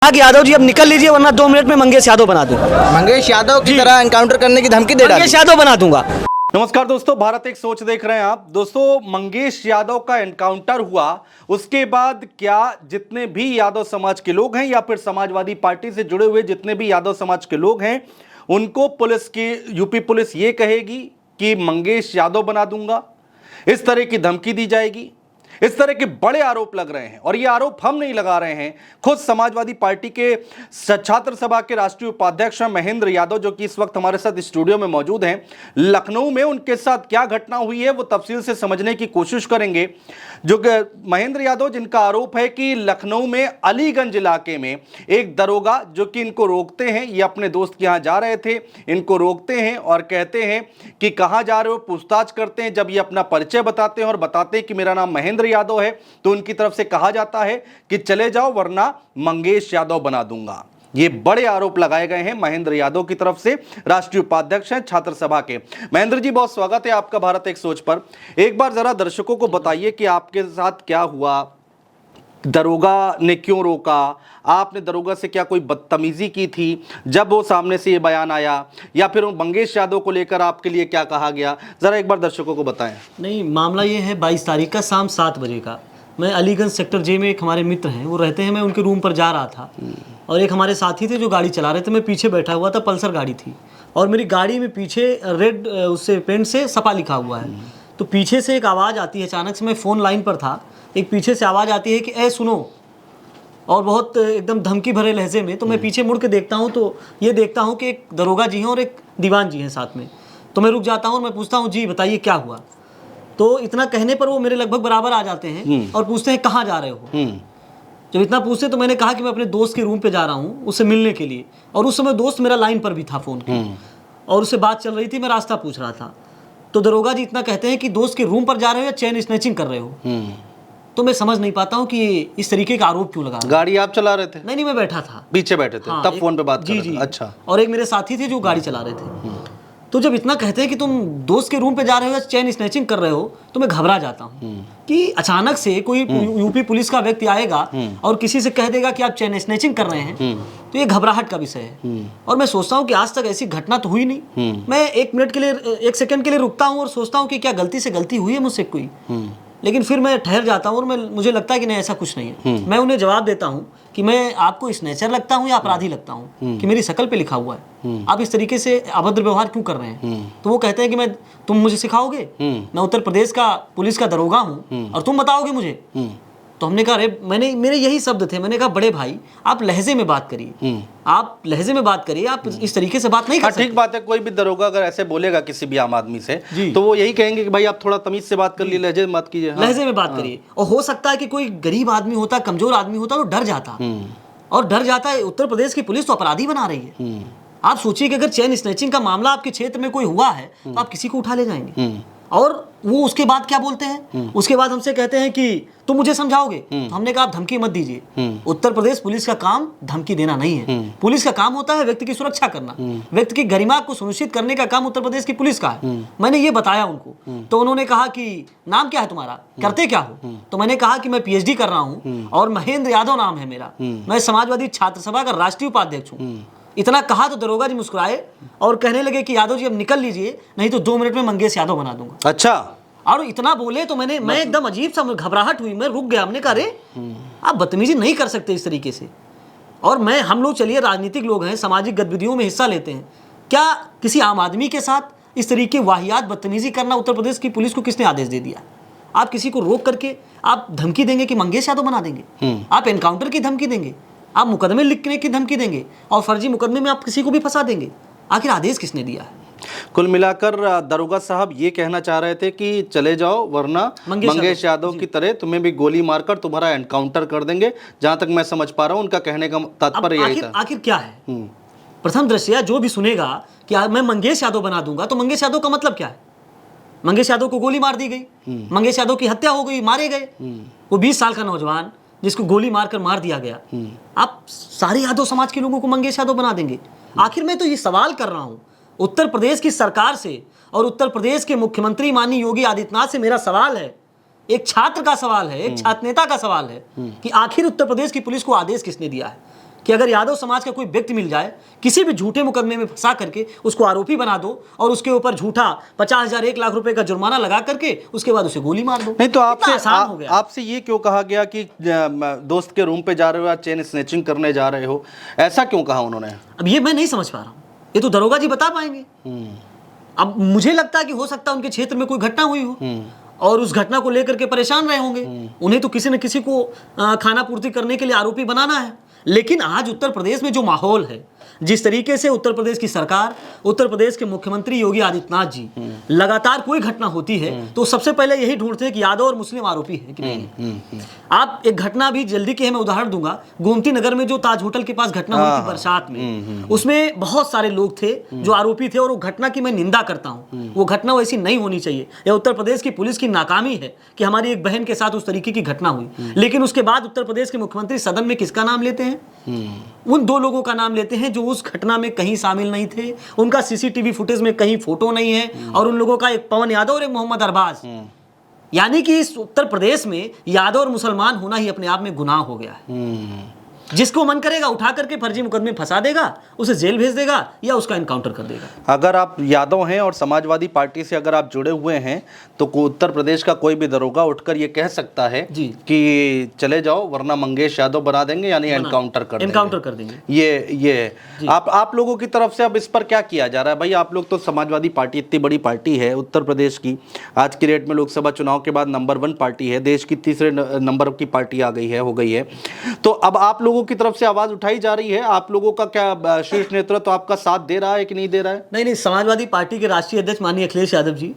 यादव जी अब निकल लीजिए वरना 2 मिनट में मंगेश यादव बना दूं। मंगेश यादव की तरह एनकाउंटर करने की धमकी दे डाली। मंगेश यादव बना दूंगा। नमस्कार दोस्तों, भारत एक सोच देख रहे हैं आप। दोस्तों, मंगेश यादव का एनकाउंटर हुआ, उसके बाद क्या जितने भी यादव समाज के लोग हैं या फिर समाजवादी पार्टी से जुड़े हुए जितने भी यादव समाज के लोग हैं, उनको पुलिस की यूपी पुलिस ये कहेगी कि मंगेश यादव बना दूंगा, इस तरह की धमकी दी जाएगी। इस तरह के बड़े आरोप लग रहे हैं और ये आरोप हम नहीं लगा रहे हैं, खुद समाजवादी पार्टी के छात्र सभा के राष्ट्रीय उपाध्यक्ष महेंद्र यादव, जो कि इस वक्त हमारे साथ स्टूडियो में मौजूद हैं। लखनऊ में उनके साथ क्या घटना हुई है वो तफसील से समझने की कोशिश करेंगे। जो महेंद्र यादव, जिनका आरोप है कि लखनऊ में अलीगंज इलाके में एक दरोगा जो कि इनको रोकते हैं, ये अपने दोस्त के यहाँ जा रहे थे, इनको रोकते हैं और कहते हैं कि कहाँ जा रहे हो, पूछताछ करते हैं। जब ये अपना परिचय बताते हैं और बताते हैं कि मेरा नाम महेंद्र यादव है, तो उनकी तरफ से कहा जाता है कि चले जाओ वरना मंगेश यादव बना दूंगा। ये बड़े आरोप लगाए गए हैं महेंद्र यादव की तरफ से, राष्ट्रीय उपाध्यक्ष हैं छात्र सभा के। महेंद्र जी, बहुत स्वागत है आपका भारत एक सोच पर। एक बार जरा दर्शकों को बताइए कि आपके साथ क्या हुआ, दरोगा ने क्यों रोका, आपने दरोगा से क्या कोई बदतमीजी की थी जब वो सामने से ये बयान आया, या फिर मंगेश यादव को लेकर आपके लिए क्या कहा गया, जरा एक बार दर्शकों को बताएं। नहीं, मामला ये है 22 तारीख का शाम 7 बजे का। मैं अलीगंज सेक्टर जे में एक हमारे मित्र हैं, वो रहते हैं, मैं उनके रूम पर जा रहा था और एक हमारे साथी थे जो गाड़ी चला रहे थे। मैं पीछे बैठा हुआ था, पल्सर गाड़ी थी और मेरी गाड़ी में पीछे रेड उससे पेंट से सपा लिखा हुआ है। तो पीछे से एक आवाज़ आती है, अचानक से मैं फ़ोन लाइन पर था, एक पीछे से आवाज़ आती है कि ए सुनो, और बहुत एकदम धमकी भरे लहजे में। तो मैं पीछे मुड़ के देखता हूँ तो ये देखता हूँ कि एक दरोगा जी हैं और एक दीवान जी हैं साथ में। तो मैं रुक जाता हूँ और मैं पूछता हूँ, जी बताइए क्या हुआ। तो इतना कहने पर वो मेरे लगभग बराबर आ जाते हैं और पूछते हैं कहाँ जा रहे हो। जब इतना पूछते तो मैंने कहा कि मैं अपने दोस्त के रूम पे जा रहा हूँ उससे मिलने के लिए, और उस समय दोस्त मेरा लाइन पर भी था फ़ोन की और उससे बात चल रही थी, मैं रास्ता पूछ रहा था। तो दरोगा जी इतना कहते हैं कि दोस्त के रूम पर जा रहे हो या चेन स्नैचिंग कर रहे हो। तो मैं समझ नहीं पाता हूँ कि इस तरीके का आरोप क्यों लगा। गाड़ी आप चला रहे थे? नहीं, मैं बैठा था, पीछे बैठे थे। हाँ, तब फोन पे बात कर रहे थे। जी। अच्छा। और एक मेरे साथी थे जो गाड़ी चला रहे थे। तो जब इतना कहते हैं कि तुम दोस्त के रूम पे जा रहे हो या चेन स्नैचिंग कर रहे हो, तो मैं घबरा जाता हूँ कि अचानक से कोई यूपी पुलिस का व्यक्ति आएगा और किसी से कह देगा कि आप चेन स्नैचिंग कर रहे हैं, तो ये घबराहट का विषय है। और मैं सोचता हूँ कि आज तक ऐसी घटना तो हुई नहीं। मैं 1 मिनट के लिए, 1 सेकंड के लिए रुकता हूँ और सोचता हूँ कि क्या गलती से गलती हुई है मुझसे कोई। लेकिन फिर मैं ठहर जाता हूँ और मुझे लगता है कि नहीं, ऐसा कुछ नहीं है। मैं उन्हें जवाब देता हूँ कि मैं आपको स्नेचर लगता हूँ या अपराधी लगता हूँ कि मेरी शकल पे लिखा हुआ है, आप इस तरीके से अभद्र व्यवहार क्यों कर रहे हैं। तो वो कहते हैं कि तुम मुझे सिखाओगे, मैं उत्तर प्रदेश का पुलिस का दरोगा हूँ और तुम बताओगे मुझे। तो हमने कहा, अरे मेरे यही शब्द थे, मैंने कहा बड़े भाई आप लहजे में बात करिए, आप लहजे में बात करिए, आप इस तरीके से बात नहीं कर सकते। ठीक बात है, कोई भी दरोगा अगर ऐसे बोलेगा किसी भी आम आदमी से तो वो यही कहेंगे कि भाई आप थोड़ा तमीज से बात कर लिए, लहजे में बात कीजिए। लहजे में बात करिए। और हो सकता है कि कोई गरीब आदमी होता, कमजोर आदमी होता, तो डर जाता, और डर जाता है। उत्तर प्रदेश की पुलिस तो अपराधी बना रही है। आप सोचिए कि अगर चेन स्नैचिंग का मामला आपके क्षेत्र में कोई हुआ है तो आप किसी को उठा ले जाएंगे। और वो उसके बाद क्या बोलते हैं, उसके बाद हमसे कहते हैं कि तुम मुझे समझाओगे। तो हमने कहा आप धमकी मत दीजिए, उत्तर प्रदेश पुलिस का काम धमकी देना नहीं है। पुलिस का काम होता है व्यक्ति की सुरक्षा करना, व्यक्ति की गरिमा को सुनिश्चित करने का काम उत्तर प्रदेश की पुलिस का है। मैंने ये बताया उनको, तो उन्होंने कहा कि नाम क्या है तुम्हारा, करते क्या हो। तो मैंने कहा कि मैं PhD कर रहा हूँ और महेंद्र यादव नाम है मेरा, मैं समाजवादी छात्र सभा का राष्ट्रीय उपाध्यक्ष हूँ। इतना कहा तो दरोगा जी मुस्कुराए और कहने लगे कि यादव जी अब निकल लीजिए, नहीं तो 2 मिनट में मंगेश यादव बना दूंगा। अच्छा। और इतना बोले तो मैं एकदम अजीब सा घबराहट हुई, मैं रुक गया। हमने कहा, अरे आप बदतमीजी नहीं कर सकते इस तरीके से। और हम लोग चलिए राजनीतिक लोग हैं, सामाजिक गतिविधियों में हिस्सा लेते हैं, क्या किसी आम आदमी के साथ इस तरीके वाहियात बदतमीजी करना उत्तर प्रदेश की पुलिस को किसने आदेश दे दिया। आप किसी को रोक करके आप धमकी देंगे कि मंगेश यादव बना देंगे, आप एनकाउंटर की धमकी देंगे, आप मुकदमे लिखने की धमकी देंगे और फर्जी मुकदमे में आप किसी को भी फंसा देंगे। आखिर आदेश किसने दिया है। कुल मिलाकर दरोगा साहब ये कहना चाह रहे थे कि चले जाओ वरना मंगेश यादव की तरह तुम्हें भी गोली मारकर तुम्हारा एनकाउंटर कर देंगे। जहां तक मैं समझ पा रहा हूं उनका कहने का तात्पर्य यही था। आखिर क्या है, प्रथम दृष्टया जो भी सुनेगा कि मैं मंगेश यादव बना दूंगा, तो मंगेश यादव का मतलब क्या है। मंगेश यादव को गोली मार दी गई, मंगेश यादव की हत्या हो गई, मारे गए। वो 20 साल का नौजवान जिसको गोली मारकर मार दिया गया, आप सारे यादव समाज के लोगों को मंगेश यादव बना देंगे। आखिर मैं तो ये सवाल कर रहा हूं उत्तर प्रदेश की सरकार से और उत्तर प्रदेश के मुख्यमंत्री माननीय योगी आदित्यनाथ से। मेरा सवाल है, एक छात्र का सवाल है, एक छात्र नेता का सवाल है कि आखिर उत्तर प्रदेश की पुलिस को आदेश किसने दिया है। कि अगर यादव समाज का कोई व्यक्ति मिल जाए, किसी भी झूठे मुकदमे में फंसा करके उसको आरोपी बना दो और उसके ऊपर झूठा 50,000 1 लाख रुपए का जुर्माना लगा करके उसके बाद उसे गोली मार दो। नहीं तो कितना आसान हो गया। आपसे ये क्यों कहा गया कि दोस्त के रूम पे जा रहे हो या चेन स्नैचिंग करने जा रहे हो, ऐसा क्यों कहा उन्होंने? अब ये मैं नहीं समझ पा रहा हूँ, ये तो दरोगा जी बता पाएंगे। अब मुझे लगता है कि हो सकता है उनके क्षेत्र में कोई घटना हुई हो और उस घटना को लेकर के परेशान रहे होंगे, उन्हें तो किसी न किसी को खाना पूर्ति करने के लिए आरोपी बनाना है। लेकिन आज उत्तर प्रदेश में जो माहौल है, जिस तरीके से उत्तर प्रदेश की सरकार, उत्तर प्रदेश के मुख्यमंत्री योगी आदित्यनाथ जी लगातार कोई घटना होती है तो सबसे पहले यही ढूंढते हैं कि यादव और मुस्लिम आरोपी है कि नहीं। आप एक घटना भी जल्दी की है, मैं उदाहरण दूंगा। गोमती नगर में जो ताज होटल के पास घटना हुई थी बरसात में, उसमें बहुत सारे लोग थे जो आरोपी थे और वो घटना की मैं निंदा करता हूँ। वो घटना वैसी नहीं होनी चाहिए। यह उत्तर प्रदेश की पुलिस की नाकामी है कि हमारी एक बहन के साथ उस तरीके की घटना हुई। लेकिन उसके बाद उत्तर प्रदेश के मुख्यमंत्री सदन में किसका नाम लेते हैं? उन 2 लोगों का नाम लेते हैं जो उस घटना में कहीं शामिल नहीं थे, उनका सीसीटीवी फुटेज में कहीं फोटो नहीं है, और उन लोगों का एक पवन यादव और एक मोहम्मद अरबाज। यानी कि इस उत्तर प्रदेश में यादव और मुसलमान होना ही अपने आप में गुनाह हो गया है। जिसको मन करेगा उठा करके फर्जी मुकदमे फंसा देगा, उसे जेल भेज देगा या उसका एनकाउंटर कर देगा। अगर आप यादव हैं और समाजवादी पार्टी से अगर आप जुड़े हुए हैं तो उत्तर प्रदेश का कोई भी दरोगा उठकर ये कह सकता है जी कि चले जाओ वरना मंगेश यादव बना देंगे, यानी एनकाउंटर कर देंगे। ये आप लोगों की तरफ से अब इस पर क्या किया जा रहा है? भाई आप लोग तो समाजवादी पार्टी इतनी बड़ी पार्टी है उत्तर प्रदेश की, आज की डेट में लोकसभा चुनाव के बाद नंबर 1 पार्टी है, देश की तीसरे नंबर की पार्टी आ गई है, हो गई है। तो अब आप लोगों की तरफ से आवाज उठाई जा रही है, आप लोगों का क्या शीर्ष नेतृत्व तो आपका साथ दे रहा है कि नहीं दे रहा है? नहीं, समाजवादी पार्टी के राष्ट्रीय अध्यक्ष माननीय अखिलेश यादव जी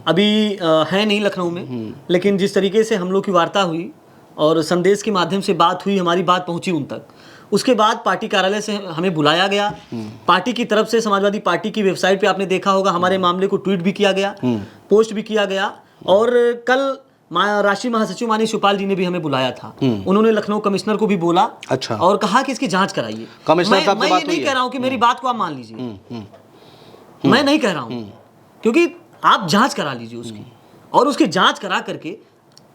अभी है नहीं लखनऊ में, लेकिन जिस तरीके से हम लोग की वार्ता हुई और संदेश के माध्यम से बात हुई, हमारी बात पहुंची उन तक, उसके बाद पार्टी कार्यालय से हमें बुलाया गया। पार्टी की तरफ से समाजवादी पार्टी की वेबसाइट पे आपने देखा होगा हमारे मामले को ट्वीट भी किया गया, पोस्ट भी किया गया, और कल राष्ट्रीय महासचिव माननीय शिवपाल जी ने भी हमें बुलाया था। उन्होंने लखनऊ कमिश्नर को भी बोला, अच्छा, और कहा कि इसकी जांच कराइए। कमिश्नर साहब से बात हुई है? मैं नहीं कह रहा हूं कि मेरी बात को आप मान लीजिए, मैं नहीं कह रहा हूं, क्योंकि आप जांच करा लीजिए उसकी, और उसकी जांच करा करके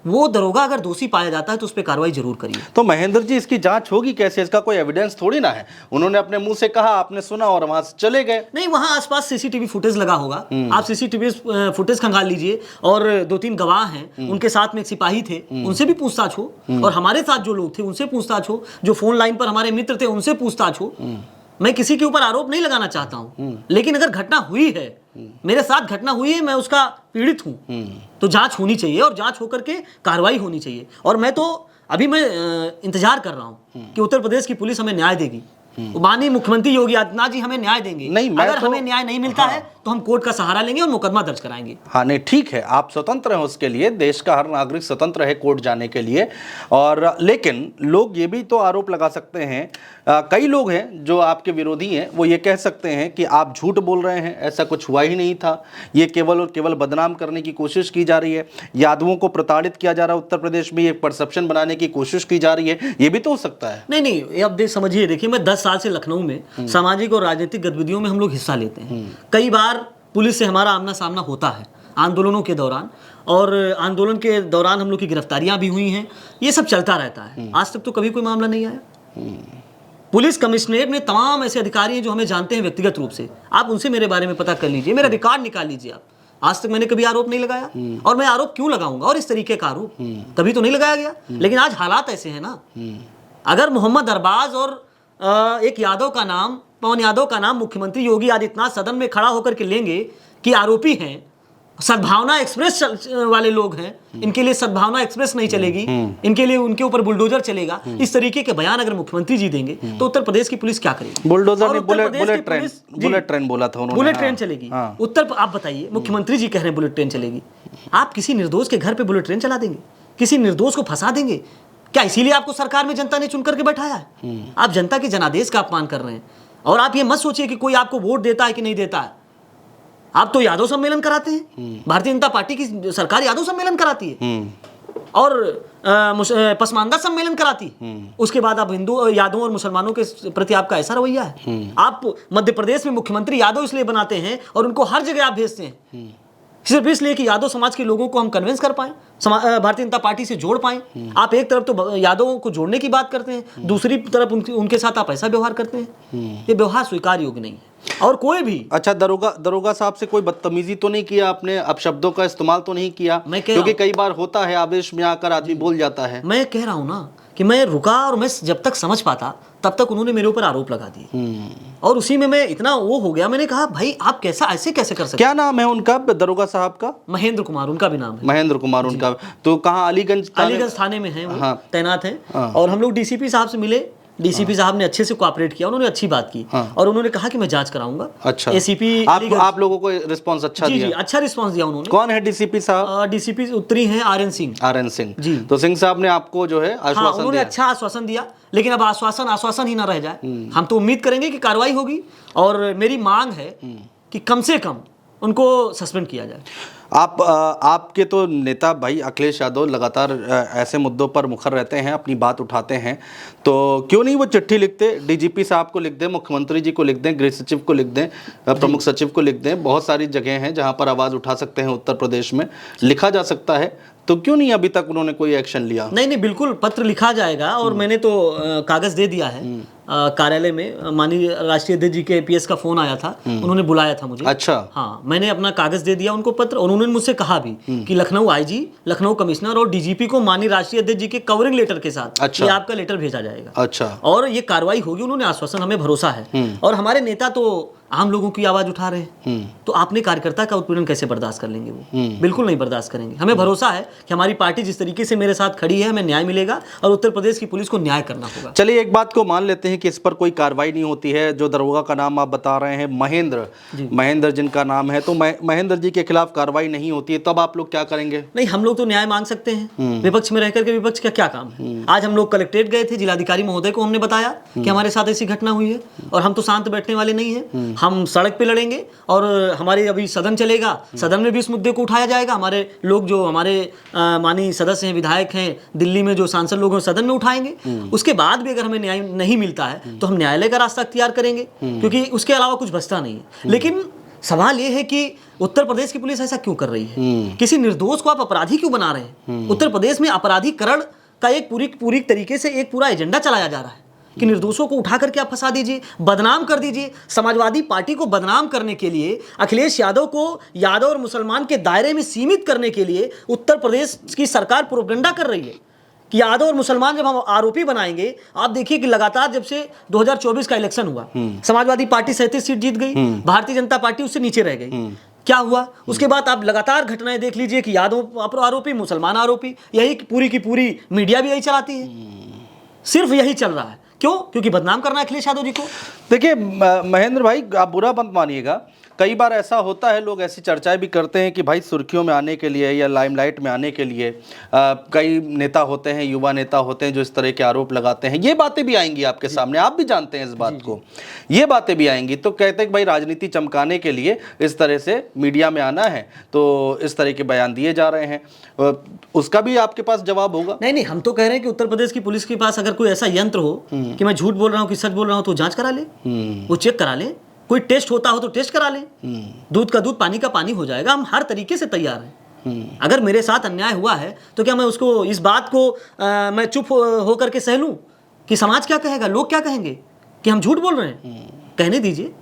वो दरोगा अगर दोषी पाया जाता है तो उस पर कार्रवाई जरूर करिए। तो महेंद्र जी इसकी जांच होगी कैसे? इसका कोई एविडेंस थोड़ी ना है, उन्होंने अपने मुंह से कहा, आपने सुना और वहां से चले गए। नहीं, वहां आसपास सीसीटीवी फुटेज लगा होगा, आप सीसीटीवी फुटेज खंगाल लीजिए, और 2-3 गवाह हैं, उनके साथ में एक सिपाही थे, उनसे भी पूछताछ हो, और हमारे साथ जो लोग थे उनसे पूछताछ हो, जो फोन लाइन पर हमारे मित्र थे उनसे पूछताछ हो। मैं किसी के ऊपर आरोप नहीं लगाना चाहता हूं, लेकिन अगर घटना हुई है, मेरे साथ घटना हुई है, मैं उसका पीड़ित हूं, तो जांच होनी चाहिए और जांच होकर के कार्रवाई होनी चाहिए। और मैं तो अभी मैं इंतजार कर रहा हूं कि उत्तर प्रदेश की पुलिस हमें न्याय देगी। माननीय मुख्यमंत्री योगी आदित्यनाथ जी हमें न्याय देंगे। नहीं, अगर हमें न्याय नहीं मिलता है तो हम कोर्ट का सहारा लेंगे और मुकदमा दर्ज कराएंगे। हाँ, नहीं, ठीक है, आप स्वतंत्र हैं उसके लिए, देश का हर नागरिक स्वतंत्र है कोर्ट जाने के लिए। और लेकिन लोग ये भी तो आरोप लगा सकते हैं, कई लोग हैं जो आपके विरोधी हैं, वो ये कह सकते हैं कि आप झूठ बोल रहे हैं, ऐसा कुछ हुआ ही नहीं था, ये केवल और केवल बदनाम करने की कोशिश की जा रही है, यादवों को प्रताड़ित किया जा रहा है उत्तर प्रदेश में, एक परसेप्शन बनाने की कोशिश की जा रही है, ये भी तो हो सकता है। नहीं, ये अब समझिए, देखिए, मैं 10 साल से लखनऊ में सामाजिक और राजनीतिक गतिविधियों में हम लोग हिस्सा लेते हैं। कई बार पुलिस से हमारा आमना सामना होता है आंदोलनों के दौरान, और आंदोलन के दौरान हम लोग की गिरफ्तारियां भी हुई हैं, ये सब चलता रहता है। आज तक तो कभी कोई मामला नहीं आया। पुलिस कमिश्नरेट में तमाम ऐसे अधिकारी हैं जो हमें जानते हैं व्यक्तिगत रूप से, आप उनसे मेरे बारे में पता कर लीजिए, मेरा रिकॉर्ड निकाल लीजिए आप। आज तक मैंने कभी आरोप नहीं लगाया, और मैं आरोप क्यों लगाऊंगा? और इस तरीके का आरोप कभी तो नहीं लगाया गया। लेकिन आज हालात ऐसे हैं ना, अगर मोहम्मद अरबाज और एक यादव का नाम, पवन यादव का नाम मुख्यमंत्री योगी आदित्यनाथ सदन में खड़ा होकर के लेंगे कि आरोपी हैं, सद्भावना एक्सप्रेस वाले लोग हैं, इनके लिए सद्भावना एक्सप्रेस नहीं चलेगी, इनके लिए उनके ऊपर बुलडोजर चलेगा, इस तरीके के बयान अगर मुख्यमंत्री जी देंगे तो उत्तर प्रदेश की पुलिस क्या करेगी? बुलडोजर नहीं, बुलेट ट्रेन बोला था उन्होंने। बुलेट ट्रेन चलेगी। आप बताइए, मुख्यमंत्री जी कह रहे हैं बुलेट ट्रेन चलेगी, आप किसी निर्दोष के घर पे बुलेट ट्रेन चला देंगे? किसी निर्दोष को फंसा देंगे क्या? इसीलिए आपको सरकार में जनता ने चुन करके बैठाया है। आप जनता के जनादेश का अपमान कर रहे हैं, और आप ये मत सोचिए कि कोई आपको वोट देता है कि नहीं देता है। आप तो यादव सम्मेलन कराते हैं, भारतीय जनता पार्टी की सरकार यादव सम्मेलन कराती है, और पसमानदा सम्मेलन कराती है। उसके बाद आप हिंदू, यादवों और मुसलमानों के प्रति आपका ऐसा रवैया है। आप मध्य प्रदेश में मुख्यमंत्री यादव इसलिए बनाते हैं और उनको हर जगह आप भेजते हैं, सिर्फ इसलिए कि यादव समाज के लोगों को हम कन्विंस कर पाएं, भारतीय जनता पार्टी से जोड़ पाएं। आप एक तरफ तो यादवों को जोड़ने की बात करते हैं, दूसरी तरफ उनके साथ आप ऐसा व्यवहार करते हैं। ये व्यवहार स्वीकार योग्य नहीं है। और कोई भी अच्छा, दरोगा साहब से कोई बदतमीजी तो नहीं किया आपने, अपशब्दों का इस्तेमाल तो नहीं किया? क्योंकि कई बार होता है आवेश में आकर आदमी बोल जाता है। मैं कह रहा हूं ना कि मैं रुका और मैं जब तक समझ पाता तब तक उन्होंने मेरे ऊपर आरोप लगा दिए, और उसी में मैं इतना वो हो गया, मैंने कहा भाई आप कैसे कैसे कर सकते? क्या नाम है उनका, दरोगा साहब का? महेंद्र कुमार उनका भी नाम है। महेंद्र कुमार उनका। तो कहाँ, अलीगंज थाने में है वो। हाँ। तैनात है। और हम लोग डीसीपी साहब से मिले, डीसीपी साहब ने अच्छे से कोऑपरेट किया, उन्होंने अच्छी बात की। और उन्होंने कहा कि मैं जांच कराऊंगा। अच्छा, एसीपी आप लोगों को रिस्पांस अच्छा दिया? जी, अच्छा रिस्पांस दिया उन्होंने। कौन है डीसीपी साहब? डीसीपी उत्तरी हैं आर्यन सिंह। आर्यन सिंह जी। तो सिंह साहब ने आपको जो है आश्वासन उन्होंने दिया? अच्छा आश्वासन दिया, लेकिन अब आश्वासन ही ना रह जाए। हम तो उम्मीद करेंगे कि कार्रवाई होगी, और मेरी मांग है कि कम से कम उनको सस्पेंड किया जाए। आपके तो नेता भाई अखिलेश यादव लगातार ऐसे मुद्दों पर मुखर रहते हैं, अपनी बात उठाते हैं, तो क्यों नहीं वो चिट्ठी लिखते, डीजीपी साहब को लिख दें, मुख्यमंत्री जी को लिख दें, गृह सचिव को लिख दें, प्रमुख सचिव को लिख दें। बहुत सारी जगह हैं जहां पर आवाज़ उठा सकते हैं, उत्तर प्रदेश में लिखा जा सकता है, तो क्यों नहीं अभी तक उन्होंने कोई एक्शन लिया? नहीं, बिल्कुल पत्र लिखा जाएगा, और मैंने तो कागज दे दिया है कार्यालय में। माननीय राष्ट्रीय अध्यक्ष जी के एपीएस का फोन आया था, उन्होंने बुलाया था मुझे। अच्छा। हाँ, मैंने अपना कागज दे दिया उनको पत्र, और उन्होंने मुझसे कहा भी कि लखनऊ आईजी, लखनऊ कमिश्नर और डीजीपी को माननीय राष्ट्रीय अध्यक्ष जी के कवरिंग लेटर के साथ अच्छा, ये आपका लेटर भेजा जाएगा। अच्छा। और ये कार्रवाई होगी, उन्होंने आश्वासन, हमें भरोसा है। और हमारे नेता तो आम लोगों की आवाज उठा रहे हैं, तो आपने कार्यकर्ता का उत्पीड़न कैसे बर्दाश्त कर लेंगे? वो बिल्कुल नहीं बर्दाश्त करेंगे। हमें भरोसा है कि हमारी पार्टी जिस तरीके से मेरे साथ खड़ी है, हमें न्याय मिलेगा, और उत्तर प्रदेश की पुलिस को न्याय करना होगा। चलिए, एक बात को मान लेते हैं कि इस पर कोई कार्रवाई नहीं होती है। जो दरोगा का नाम आप बता रहे हैं, महेंद्र जिनका नाम है, तो महेंद्र जी के खिलाफ कार्रवाई नहीं होती है, तब आप लोग क्या करेंगे? नहीं, हम लोग तो न्याय मांग सकते हैं। विपक्ष में रहकर के विपक्ष का क्या काम है? आज हम लोग कलेक्ट्रेट गए थे, जिलाधिकारी महोदय को हमने बताया कि हमारे साथ ऐसी घटना हुई है, और हम तो शांत बैठने वाले नहीं है, हम सड़क पे लड़ेंगे। और हमारे अभी सदन चलेगा, सदन में भी इस मुद्दे को उठाया जाएगा। हमारे लोग जो हमारे माननीय सदस्य हैं, विधायक हैं, दिल्ली में जो सांसद लोग हैं, सदन में उठाएंगे। उसके बाद भी अगर हमें न्याय नहीं मिलता है तो हम न्यायालय का रास्ता अख्तियार करेंगे, क्योंकि उसके अलावा कुछ बचता नहीं है। लेकिन सवाल यह है कि उत्तर प्रदेश की पुलिस ऐसा क्यों कर रही है? किसी निर्दोष को आप अपराधी क्यों बना रहे हैं? उत्तर प्रदेश में अपराधीकरण का एक पूरी तरीके से एक पूरा एजेंडा चलाया जा रहा है कि निर्दोषों को उठा करके आप फंसा दीजिए, बदनाम कर दीजिए। समाजवादी पार्टी को बदनाम करने के लिए, अखिलेश यादव को यादव और मुसलमान के दायरे में सीमित करने के लिए उत्तर प्रदेश की सरकार प्रोपेगेंडा कर रही है कि यादव और मुसलमान जब हम आरोपी बनाएंगे। आप देखिए कि लगातार जब से 2024 का इलेक्शन हुआ, समाजवादी पार्टी 37 सीट जीत गई, भारतीय जनता पार्टी उससे नीचे रह गई। क्या हुआ उसके बाद? आप लगातार घटनाएं देख लीजिए कि यादव आरोपी, मुसलमान आरोपी, यही पूरी की पूरी मीडिया भी यही चलाती है, सिर्फ यही चल रहा है। क्यों? क्योंकि बदनाम करना है अखिलेश यादव जी को। देखिए महेंद्र भाई, आप बुरा मत मानिएगा, कई बार ऐसा होता है, लोग ऐसी चर्चाएं भी करते हैं कि भाई सुर्खियों में आने के लिए या लाइमलाइट में आने के लिए कई नेता होते हैं, युवा नेता होते हैं जो इस तरह के आरोप लगाते हैं। ये बातें भी आएंगी आपके सामने, आप भी जानते हैं इस बात को, ये बातें भी आएंगी, तो कहते हैं कि भाई राजनीति चमकाने के लिए इस तरह से मीडिया में आना है, तो इस तरह के बयान दिए जा रहे हैं। उसका भी आपके पास जवाब होगा? नहीं, हम तो कह रहे हैं कि उत्तर प्रदेश की पुलिस के पास अगर कोई ऐसा यंत्र हो कि मैं झूठ बोल रहा हूँ कि सच बोल रहा हूँ, तो जांच करा ले, वो चेक करा ले। कोई टेस्ट होता हो तो टेस्ट करा लें, दूध का दूध, पानी का पानी हो जाएगा। हम हर तरीके से तैयार हैं। अगर मेरे साथ अन्याय हुआ है तो क्या मैं उसको, इस बात को मैं चुप होकर के सह लूं कि समाज क्या कहेगा, लोग क्या कहेंगे कि हम झूठ बोल रहे हैं? कहने दीजिए,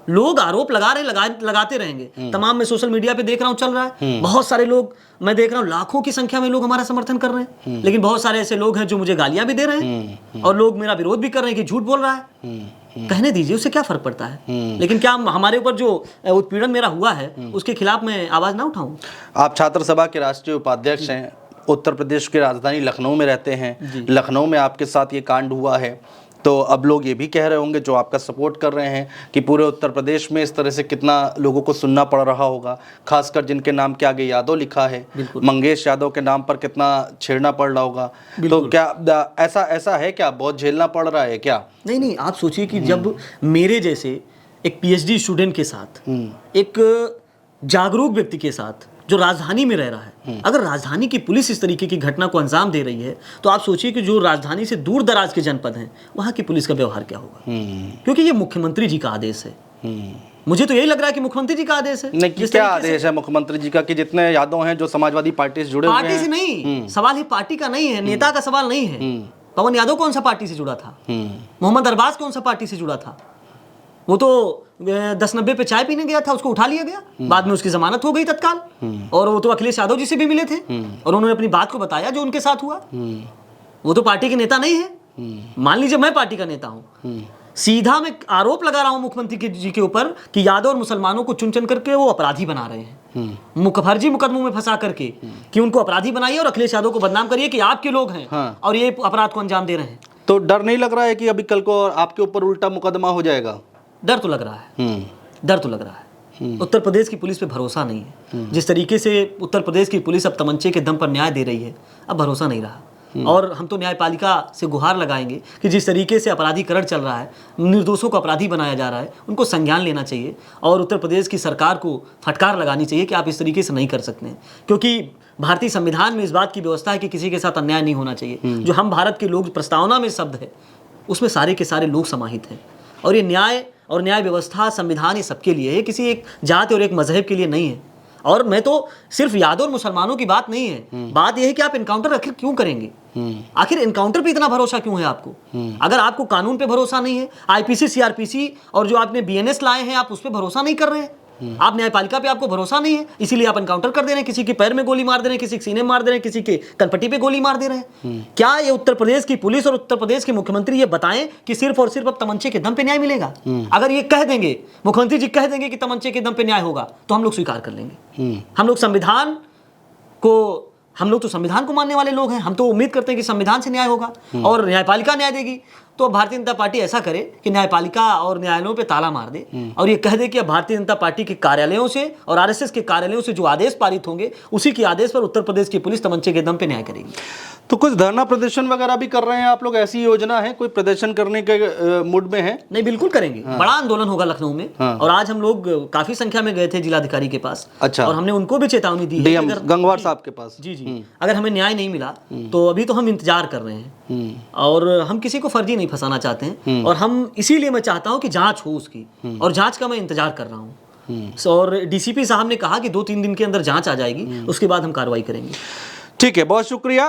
लोग आरोप लगा रहे, लगाते रहेंगे। तमाम मैं सोशल मीडिया पे देख रहा हूँ, चल रहा है, बहुत सारे लोग, मैं देख रहा हूँ लाखों की संख्या में लोग हमारा समर्थन कर रहे हैं, लेकिन बहुत सारे ऐसे लोग हैं जो मुझे गालियां भी दे रहे हैं, और लोग मेरा विरोध भी कर रहे हैं कि झूठ बोल रहा है। कहने दीजिए, उससे क्या फर्क पड़ता है? लेकिन क्या हमारे ऊपर जो उत्पीड़न मेरा हुआ है उसके खिलाफ मैं आवाज ना उठाऊं? आप छात्र सभा के राष्ट्रीय उपाध्यक्ष हैं, उत्तर प्रदेश की राजधानी लखनऊ में रहते हैं, लखनऊ में आपके साथ ये कांड हुआ है, तो अब लोग ये भी कह रहे होंगे जो आपका सपोर्ट कर रहे हैं कि पूरे उत्तर प्रदेश में इस तरह से कितना लोगों को सुनना पड़ रहा होगा, खासकर जिनके नाम के आगे यादव लिखा है, मंगेश यादव के नाम पर कितना छेड़ना पड़ रहा होगा। तो क्या ऐसा है क्या, बहुत झेलना पड़ रहा है क्या? नहीं, आप सोचिए कि जब मेरे जैसे एक पीएचडी स्टूडेंट के साथ, एक जागरूक व्यक्ति के साथ जो राजधानी में रह रहा है, अगर राजधानी की पुलिस इस तरीके की घटना को अंजाम दे रही है, तो आप सोचिए कि जो राजधानी से दूर दराज के जनपद हैं, वहां की पुलिस का व्यवहार क्या होगा? क्योंकि ये मुख्यमंत्री जी का आदेश है। मुझे तो यही लग रहा है कि मुख्यमंत्री जी का आदेश है। नहीं, जिस क्या तरीके से- आदेश है मुख्यमंत्री जी का कि जितने यादव हैं जो समाजवादी पार्टी से जुड़े हुए पार्टी से हैं? नहीं, सवाल ही पार्टी का नहीं है, नेता का सवाल नहीं है। पवन यादव कौन सा पार्टी से जुड़ा था? मोहम्मद अरबाज कौन सा पार्टी से जुड़ा था? वो तो 10-90 पे चाय पीने गया था, उसको उठा लिया गया, बाद में उसकी जमानत हो गई तत्काल। और वो तो अखिलेश यादव जी से भी मिले थे और उन्होंने अपनी बात को बताया जो उनके साथ हुआ। वो तो पार्टी के नेता नहीं है। मान लीजिए मैं पार्टी का नेता हूं, सीधा मैं आरोप लगा रहा हूं मुख्यमंत्री जी के ऊपर कि यादव और मुसलमानों को चुन चुन करके वो अपराधी बना रहे हैं, फर्जी मुकदमों में फंसा करके कि उनको अपराधी बनाइए और अखिलेश यादव को बदनाम करिए कि आपके लोग हैं और ये अपराध को अंजाम दे रहे हैं। तो डर नहीं लग रहा है कि अभी कल को आपके ऊपर उल्टा मुकदमा हो जाएगा? डर तो लग रहा है, डर तो लग रहा है। उत्तर प्रदेश की पुलिस पे भरोसा नहीं है। जिस तरीके से उत्तर प्रदेश की पुलिस अब तमंचे के दम पर न्याय दे रही है, अब भरोसा नहीं रहा। और हम तो न्यायपालिका से गुहार लगाएंगे कि जिस तरीके से अपराधीकरण चल रहा है, निर्दोषों को अपराधी बनाया जा रहा है, उनको संज्ञान लेना चाहिए और उत्तर प्रदेश की सरकार को फटकार लगानी चाहिए कि आप इस तरीके से नहीं कर सकते हैं। क्योंकि भारतीय संविधान में इस बात की व्यवस्था है कि किसी के साथ अन्याय नहीं होना चाहिए। जो हम भारत के लोग प्रस्तावना में शब्द है, उसमें सारे के सारे लोग समाहित हैं और ये न्याय और न्याय व्यवस्था, संविधान, ये सबके लिए है, किसी एक जाति और एक मजहब के लिए नहीं है। और मैं तो सिर्फ यादव और मुसलमानों की बात नहीं है, बात यह है कि आप इनकाउंटर आखिर क्यों करेंगे? आखिर इनकाउंटर पे इतना भरोसा क्यों है आपको? अगर आपको कानून पे भरोसा नहीं है, आईपीसी, सीआरपीसी और जो आपने बीएनएस लाए हैं, आप उस पर भरोसा नहीं कर रहे हैं, आप न्यायपालिका पे आपको भरोसा नहीं है, इसीलिए आप एनकाउंटर कर दे रहे हैं, किसी के पैर में गोली मार दे रहे हैं, किसी के सीने में मार दे रहे हैं, किसी के कनपट्टी पे गोली मार दे रहे हैं। क्या ये उत्तर प्रदेश की पुलिस और उत्तर प्रदेश के मुख्यमंत्री ये बताएं कि सिर्फ और सिर्फ अब तमंचे के दम पे न्याय मिलेगा? अगर ये कह देंगे, मुख्यमंत्री जी कह देंगे कि तमंचे के दम पे न्याय होगा, तो हम लोग स्वीकार कर लेंगे। हम लोग तो संविधान को मानने वाले लोग हैं, हम तो उम्मीद करते हैं कि संविधान से न्याय होगा और न्यायपालिका न्याय देगी। तो भारतीय जनता पार्टी ऐसा करे कि न्यायपालिका और न्यायालयों पे ताला मार दे और ये कह दे कि अब भारतीय जनता पार्टी के कार्यालयों से और आरएसएस के कार्यालयों से जो आदेश पारित होंगे, उसी के आदेश पर उत्तर प्रदेश की पुलिस तमंचे के दम पे न्याय करेगी। तो कुछ धरना प्रदर्शन वगैरह भी कर रहे हैं आप लोग? ऐसी योजना है? कोई प्रदर्शन करने के मूड में है? नहीं, बिल्कुल करेंगे। बड़ा आंदोलन होगा लखनऊ में और आज हम लोग काफी संख्या में गए थे जिलाधिकारी के पास। अच्छा। और हमने उनको भी चेतावनी दी है डीएम गंगवार साहब के पास। जी, अगर हमें न्याय नहीं मिला तो अभी तो हम इंतजार कर रहे हैं और हम किसी को फर्जी नहीं फंसाना चाहते हैं और हम इसीलिए मैं चाहता हूं कि जांच हो उसकी, और जांच का मैं इंतजार कर रहा हूं। और डीसीपी साहब ने कहा कि 2-3 दिन के अंदर जांच आ जाएगी, उसके बाद हम कार्रवाई करेंगे। ठीक है, बहुत शुक्रिया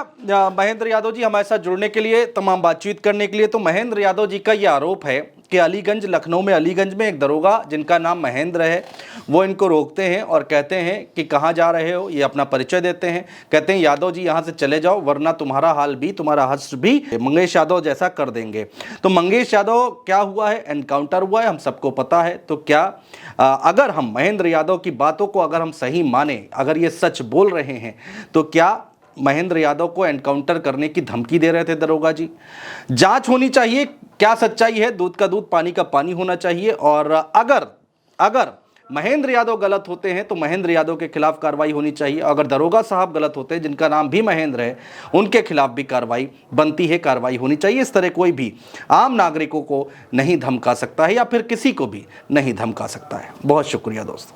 महेंद्र यादव जी हमारे साथ जुड़ने के लिए, तमाम बातचीत करने के लिए। तो महेंद्र यादव जी का ये आरोप है कि अलीगंज, लखनऊ में अलीगंज में एक दरोगा जिनका नाम महेंद्र है, वो इनको रोकते हैं और कहते हैं कि कहाँ जा रहे हो। ये अपना परिचय देते हैं, कहते हैं यादव जी यहाँ से चले जाओ वरना तुम्हारा हाल भी, तुम्हारा हश्र भी मंगेश यादव जैसा कर देंगे। तो मंगेश यादव क्या हुआ है? एनकाउंटर हुआ है, हम सबको पता है। तो क्या अगर हम महेंद्र यादव की बातों को अगर हम सही माने, अगर ये सच बोल रहे हैं, तो क्या महेंद्र यादव को एनकाउंटर करने की धमकी दे रहे थे दरोगा जी? जांच होनी चाहिए, क्या सच्चाई है? दूध का दूध, पानी का पानी होना चाहिए। और अगर महेंद्र यादव गलत होते हैं तो महेंद्र यादव के खिलाफ कार्रवाई होनी चाहिए। अगर दरोगा साहब गलत होते हैं, जिनका नाम भी महेंद्र है, उनके खिलाफ भी कार्रवाई बनती है, कार्रवाई होनी चाहिए। इस तरह कोई भी आम नागरिकों को नहीं धमका सकता है या फिर किसी को भी नहीं धमका सकता है। बहुत शुक्रिया दोस्तों।